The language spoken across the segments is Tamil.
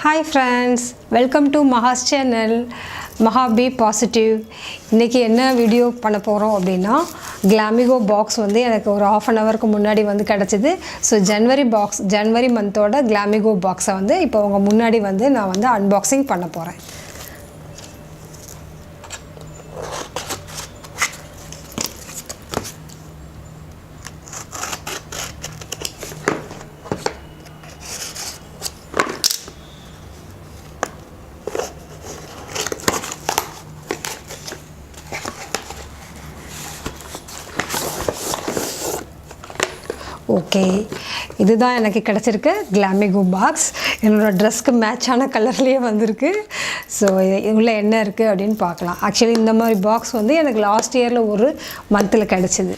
Hi friends, welcome to Maha's channel, Maha Be Positive. இன்றைக்கி என்ன வீடியோ பண்ண போகிறோம் அப்படின்னா கிளாமிகோ பாக்ஸ் வந்து எனக்கு ஒரு ½ an hourக்கு முன்னாடி வந்து கிடச்சிது. ஸோ ஜனவரி மந்தோட கிளாமிகோ பாக்ஸை வந்து இப்போ உங்கள் முன்னாடி வந்து நான் வந்து அன்பாக்சிங் பண்ண போகிறேன். ஓகே, இதுதான் எனக்கு கிடச்சிருக்கு கிளாமிகோ பாக்ஸ். என்னோடய ட்ரெஸ்க்கு மேட்சான கலர்லேயே வந்திருக்கு. ஸோ உள்ள என்ன இருக்குது அப்படின்னு பார்க்கலாம். ஆக்சுவலி இந்த மாதிரி பாக்ஸ் வந்து எனக்கு லாஸ்ட் இயரில் ஒரு மந்தில் கிடச்சிது.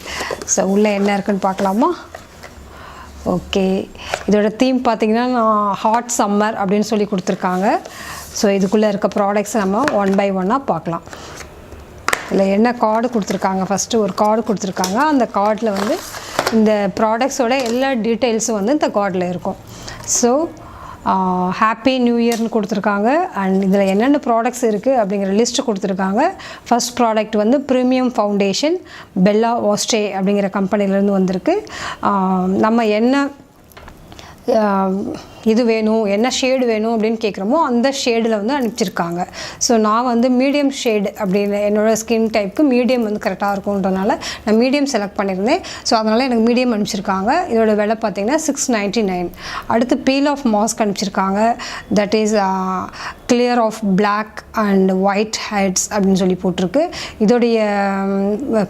ஸோ உள்ளே என்ன இருக்குன்னு பார்க்கலாமா? ஓகே, இதோட தீம் பார்த்திங்கன்னா நான் ஹாட் சம்மர் அப்படின்னு சொல்லி கொடுத்துருக்காங்க. ஸோ இதுக்குள்ளே இருக்க ப்ராடக்ட்ஸ் நம்ம 1 by 1 பார்க்கலாம். இதில் என்ன கார்டு கொடுத்துருக்காங்க, ஃபஸ்ட்டு ஒரு கார்டு கொடுத்துருக்காங்க. அந்த கார்டில் வந்து இந்த ப்ராடக்ட்ஸோட எல்லா டீட்டெயில்ஸும் வந்து இந்த கார்டில் இருக்கும். ஸோ ஹாப்பி நியூ இயர்னு கொடுத்துருக்காங்க. அண்ட் இதில் என்னென்ன ப்ராடக்ட்ஸ் இருக்குது அப்படிங்கிற லிஸ்ட்டு கொடுத்துருக்காங்க. ஃபஸ்ட் ப்ராடக்ட் வந்து ப்ரீமியம் ஃபவுண்டேஷன் பெல்லா வாஸ்டே அப்படிங்கிற கம்பெனிலேருந்து வந்திருக்கு. நம்ம என்ன இது வேணும், என்ன ஷேடு வேணும் அப்படின்னு கேட்குறோமோ அந்த ஷேடில் வந்து அனுப்பிச்சிருக்காங்க. ஸோ நான் வந்து மீடியம் ஷேடு அப்படின்னு என்னோடய ஸ்கின் டைப்புக்கு மீடியம் வந்து கரெக்டாக இருக்குன்றனால நான் மீடியம் செலக்ட் பண்ணியிருந்தேன். ஸோ அதனால் எனக்கு மீடியம் அனுப்பிச்சிருக்காங்க. இதோட விலை பார்த்திங்கன்னா $6.99. அடுத்து பீல் ஆஃப் மாஸ்க் அனுப்பிச்சிருக்காங்க. That is clear of black and white heads அப்படின்னு சொல்லி போட்டிருக்கு. இதோடைய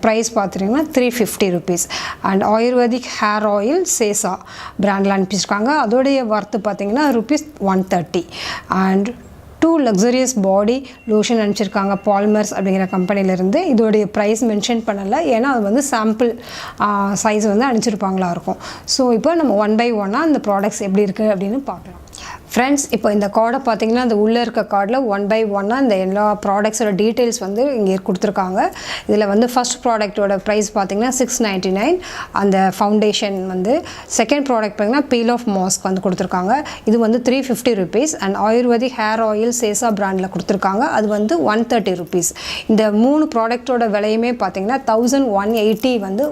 ப்ரைஸ் பார்த்துட்டிங்கன்னா $350. And ayurvedic hair oil Sesa பிராண்டில் அனுப்பிச்சிருக்காங்க. அதோடைய ஒர்த்து பார்த்திங்கன்னா ₹130. அண்ட் 2 லக்ஸரியஸ் பாடி லோஷன் அனுப்பிச்சிருக்காங்க பால்மர்ஸ் அப்படிங்கிற கம்பெனிலேருந்து. இதோடைய ப்ரைஸ் மென்ஷன் பண்ணலை, ஏன்னா அது வந்து சாம்பிள் சைஸ் வந்து அனுப்பிச்சிருப்பாங்களா இருக்கும். ஸோ இப்போ நம்ம 1 by 1 இந்த ப்ராடக்ட்ஸ் எப்படி இருக்குது அப்படின்னு பார்க்கலாம். ஃப்ரெண்ட்ஸ், இப்போ இந்த கார்டை பார்த்திங்கன்னா அந்த உள்ளே இருக்க கார்டில் 1 by 1 இந்த எல்லா ப்ராடக்ட்ஸோட டீட்டெயில்ஸ் வந்து இங்கே கொடுத்துருக்காங்க. இதில் வந்து ஃபஸ்ட் ப்ராடக்ட்டோட ப்ரைஸ் பார்த்திங்கன்னா $6.99 அந்த ஃபவுண்டேஷன் வந்து. செகண்ட் ப்ராடக்ட் பார்த்திங்கன்னா பீல் ஆஃப் மாஸ்க் வந்து கொடுத்துருக்காங்க. இது வந்து $350. And ayurvedic hair oil Sesa பிராண்டில் கொடுத்துருக்காங்க. அது வந்து $130. இந்த 3 ப்ராடக்ட்டோட விலையுமே பார்த்திங்கன்னா $1180 வந்து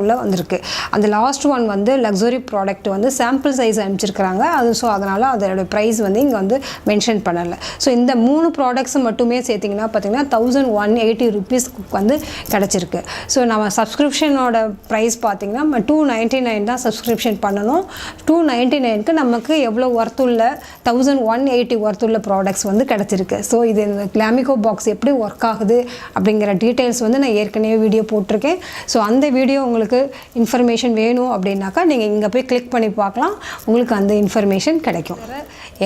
உள்ள வந்திருக்கு. அந்த லாஸ்ட் ஒன் வந்து லக்ஸரி ப்ராடக்ட் வந்து சாம்பிள் சைஸ் அனுப்பிச்சிருக்கிறாங்க. அது ஸோ அதனால் அதோட ப்ரைஸ் வந்து இங்கே வந்து மென்ஷன் பண்ணலை. ஸோ இந்த 3 ப்ராடக்ட்ஸ் மட்டுமே சேர்த்திங்கன்னா பார்த்திங்கன்னா $1180 வந்து கிடச்சிருக்கு. ஸோ நம்ம சப்ஸ்கிரிப்ஷனோட ப்ரைஸ் பார்த்திங்கன்னா நம்ம $299 தான் சப்ஸ்கிரிப்ஷன் பண்ணணும். $299க்கு நமக்கு எவ்வளோ ஒர்த்துள்ள $1180 ஒர்த்துள்ள ப்ராடக்ட்ஸ் வந்து கிடச்சிருக்கு. ஸோ இது இந்த கிளாமிகோ பாக்ஸ் எப்படி ஒர்க் ஆகுது அப்படிங்கிற டீட்டெயில்ஸ் வந்து நான் ஏற்கனவே வீடியோ போட்டிருக்கேன். ஸோ அந்த வீடியோ உங்களுக்கு இன்ஃபர்மேஷன் வேணும் அப்படின்னாக்கா நீங்கள் இங்கே போய் கிளிக் பண்ணி பார்க்கலாம். உங்களுக்கு அந்த இன்ஃபர்மேஷன் கிடைக்கும்.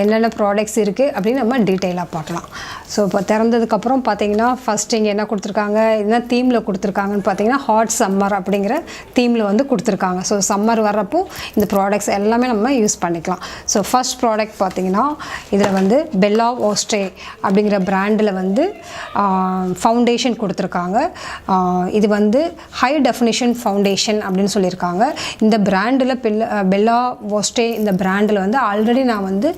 என்னென்ன ப்ராடக்ட்ஸ் இருக்குது அப்படின்னு நம்ம டீட்டெயிலாக பார்க்கலாம். ஸோ இப்போ திறந்ததுக்கப்புறம் பார்த்தீங்கன்னா ஃபஸ்ட் இங்கே என்ன கொடுத்துருக்காங்க, என்ன தீமில் கொடுத்துருக்காங்கன்னு பார்த்தீங்கன்னா ஹாட் சம்மர் அப்படிங்கிற தீமில் வந்து கொடுத்துருக்காங்க. ஸோ சம்மர் வர்றப்போ இந்த ப்ராடக்ட்ஸ் எல்லாமே நம்ம யூஸ் பண்ணிக்கலாம். ஸோ ஃபஸ்ட் ப்ராடக்ட் பார்த்தீங்கன்னா இதில் வந்து பெல்லா வாஸ்டே அப்படிங்கிற பிராண்டில் வந்து ஃபவுண்டேஷன் கொடுத்துருக்காங்க. இது வந்து ஹை டெஃபினிஷன் ஃபவுண்டேஷன் அப்படின்னு சொல்லியிருக்காங்க. இந்த பிராண்டில் பெல்லா வாஸ்டே இந்த பிராண்டில் வந்து ஆல்ரெடி நான் வந்து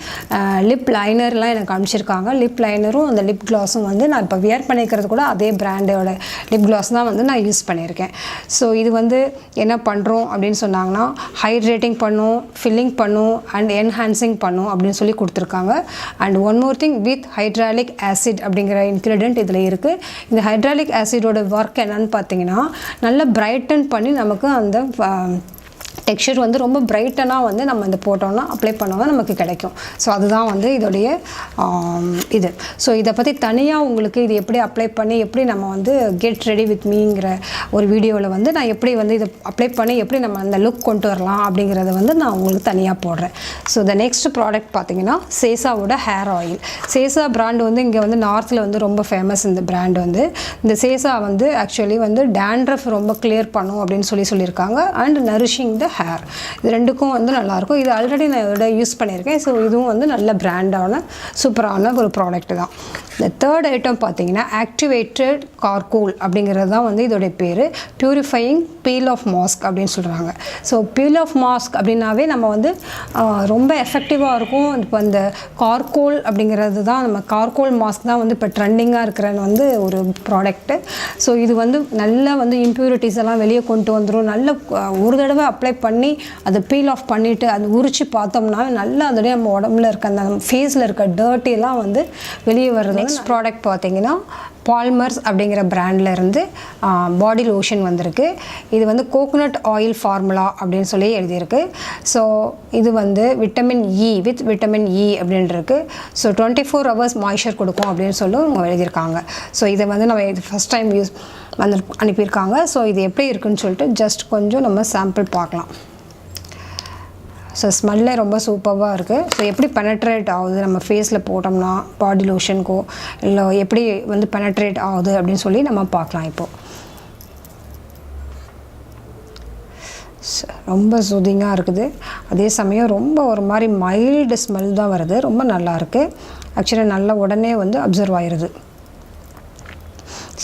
லிப் லைனர்லாம் எனக்கு அனுப்பிச்சிருக்காங்க. லிப் லைனரும் அந்த லிப் க்ளாஸும் வந்து நான் இப்போ வியர் பண்ணிக்கிறது கூட அதே பிராண்டோட லிப் க்ளாஸ் தான் வந்து நான் யூஸ் பண்ணியிருக்கேன். ஸோ இது வந்து என்ன பண்ணுறோம் அப்படின்னு சொன்னாங்கன்னா ஹைட்ரேட்டிங் பண்ணும், ஃபில்லிங் பண்ணும் அண்ட் என்ஹான்சிங் பண்ணும் அப்படின்னு சொல்லி கொடுத்துருக்காங்க. And one more thing with hydraulic acid அப்படிங்கிற இன்க்ரீடியன்ட் இதில் இருக்குது. இந்த ஹைட்ராலிக் ஆசிடோட ஒர்க் என்னன்னு பார்த்தீங்கன்னா நல்லா பிரைட்டன் பண்ணி நமக்கு அந்த டெக்ஸ்சர் வந்து ரொம்ப பிரைட்டனாக வந்து நம்ம இந்த போட்டோம்னா அப்ளை பண்ணோம்னா நமக்கு கிடைக்கும். ஸோ அதுதான் வந்து இதோடைய இது. ஸோ இதை பற்றி தனியாக உங்களுக்கு இது எப்படி அப்ளை பண்ணி எப்படி நம்ம வந்து கெட் ரெடி வித் மீங்கிற ஒரு வீடியோவில் வந்து நான் எப்படி வந்து இதை அப்ளை பண்ணி எப்படி நம்ம அந்த லுக் கொண்டு வரலாம் அப்படிங்கிறத வந்து நான் உங்களுக்கு தனியாக போடுறேன். ஸோ த நெக்ஸ்ட் ப்ராடக்ட் பார்த்தீங்கன்னா சேசாவோட ஹேர் ஆயில். சேசா பிராண்ட் வந்து இங்கே வந்து நார்த்தில் வந்து ரொம்ப ஃபேமஸ். இந்த பிராண்ட் வந்து இந்த சேசா வந்து ஆக்சுவலி வந்து டேண்ட்ரஃப் ரொம்ப கிளியர் பண்ணும் அப்படின்னு சொல்லியிருக்காங்க. And nourishing the the hair. இது ரெண்டுக்கும் வந்து நல்லாயிருக்கும். இது ஆல்ரெடி நான் இதோட யூஸ் பண்ணியிருக்கேன். ஸோ இதுவும் வந்து நல்ல பிராண்டான சூப்பரான ஒரு ப்ராடக்ட் தான். இந்த தேர்ட் ஐட்டம் பார்த்தீங்கன்னா ஆக்டிவேட்டட் கார்கோல் அப்படிங்கிறது தான் வந்து இதோடைய பேர். பியூரிஃபையிங் பீல் ஆஃப் மாஸ்க் அப்படின்னு சொல்கிறாங்க. ஸோ பீல் ஆஃப் மாஸ்க் அப்படின்னாவே நம்ம வந்து ரொம்ப எஃபெக்டிவாக இருக்கும். இப்போ இந்த கார்கோல் அப்படிங்கிறது தான் நம்ம கார்கோல் மாஸ்க் தான் வந்து இப்போ ட்ரெண்டிங்காக இருக்கிற வந்து ஒரு ப்ராடக்ட்டு. ஸோ இது வந்து நல்லா வந்து இம்ப்யூரிட்டிஸ் எல்லாம் வெளியே கொண்டு வந்துடும். நல்ல ஒரு தடவை அப்ளை பண்ணி அதை பீல் ஆஃப் பண்ணிவிட்டு அது உரித்து பார்த்தோம்னா நல்லா அதோடய நம்ம உடம்புல இருக்க அந்த ஃபேஸில் இருக்க டர்ட்டிலாம் வந்து வெளியே வருது. நெக்ஸ்ட் ப்ராடக்ட் பார்த்தீங்கன்னா பால்மர்ஸ் அப்படிங்கிற பிராண்ட்லேருந்து பாடி லோஷன் வந்திருக்கு. இது வந்து கோகோனட் ஆயில் ஃபார்முலா அப்படின்னு சொல்லி எழுதியிருக்கு. ஸோ இது வந்து vitamin E with vitamin E அப்படின்ட்டுருக்கு. ஸோ 24 hours மாய்ஸ்சர் கொடுக்கும் அப்படின்னு சொல்லி எழுதியிருக்காங்க. ஸோ இதை வந்து நம்ம இது ஃபஸ்ட் டைம் யூஸ் வந்து அனுப்பியிருக்காங்க. ஸோ இது எப்படி இருக்குன்னு சொல்லிட்டு ஜஸ்ட் கொஞ்சம் நம்ம சாம்பிள் பார்க்கலாம். ஸோ ஸ்மெல்லே ரொம்ப சூப்பராக இருக்குது. ஸோ எப்படி பெனட்ரேட் ஆகுது நம்ம ஃபேஸில் போட்டோம்னா பாடி லோஷனுக்கோ இல்லை எப்படி வந்து பெனட்ரேட் ஆகுது அப்படின்னு சொல்லி நம்ம பார்க்கலாம். இப்போது ரொம்ப சூதிங்காக இருக்குது. அதே சமயம் ரொம்ப ஒரு மாதிரி மைல்டு ஸ்மெல் தான் வருது. ரொம்ப நல்லாயிருக்கு. ஆக்சுவலாக நல்லா உடனே வந்து அப்சர்வ் ஆயிடுது.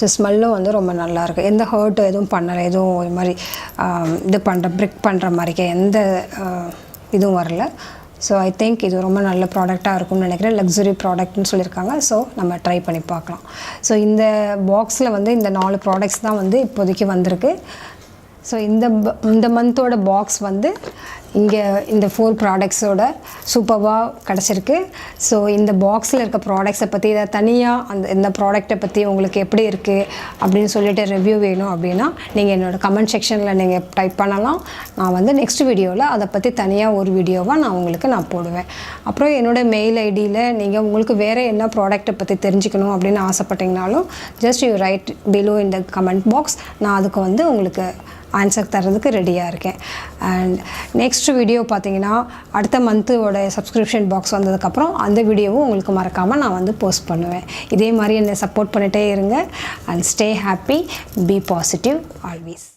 ஸோ ஸ்மெல்லும் வந்து ரொம்ப நல்லாயிருக்கு. எந்த ஹர்ட் எதுவும் பண்ணலை. எதுவும் ஒரு மாதிரி இது பிரிக் பண்ணுற மாதிரிக்கே எந்த இதுவும் வரல. ஸோ ஐ திங்க் இது ரொம்ப நல்ல ப்ராடக்டாக இருக்கும்னு நினைக்கிறேன். லக்ஸுரி ப்ராடக்ட்னு சொல்லியிருக்காங்க. ஸோ நம்ம ட்ரை பண்ணி பார்க்கலாம். ஸோ இந்த பாக்ஸில் வந்து இந்த 4 ப்ராடக்ட்ஸ் தான் வந்து இப்போதைக்கு வந்திருக்கு. ஸோ இந்த மந்தோட பாக்ஸ் வந்து இங்கே இந்த 4 ப்ராடக்ட்ஸோட சூப்பராக கிடச்சிருக்கு. ஸோ இந்த பாக்ஸில் இருக்க ப்ராடக்ட்ஸை பற்றி இதை தனியாக இந்த ப்ராடக்டை பற்றி உங்களுக்கு எப்படி இருக்குது அப்படின்னு சொல்லிட்டு ரிவ்யூ வேணும் அப்படின்னா நீங்கள் என்னோடய கமெண்ட் செக்ஷனில் நீங்கள் டைப் பண்ணலாம். நான் வந்து நெக்ஸ்ட் வீடியோவில் அதை பற்றி தனியாக ஒரு வீடியோவாக நான் போடுவேன். அப்புறம் என்னோடய மெயில் ஐடியில் நீங்கள் உங்களுக்கு வேறு என்ன ப்ராடக்ட்டை பற்றி தெரிஞ்சுக்கணும் அப்படின்னு ஆசைப்பட்டீங்கனாலும் just you write below in the comment box. நான் அதுக்கு வந்து உங்களுக்கு ஆன்சர் தரதுக்கு ரெடியாக இருக்கேன். அண்ட் நெக்ஸ்ட் வீடியோ பார்த்தீங்கன்னா அடுத்த மந்த்தோட சப்ஸ்கிரிப்ஷன் பாக்ஸ் வந்ததுக்கப்புறம் அந்த வீடியோவும் உங்களுக்கு மறக்காமல் நான் வந்து போஸ்ட் பண்ணுவேன். இதே மாதிரி என்னை சப்போர்ட் பண்ணிகிட்டே இருங்க. And stay happy, be positive always.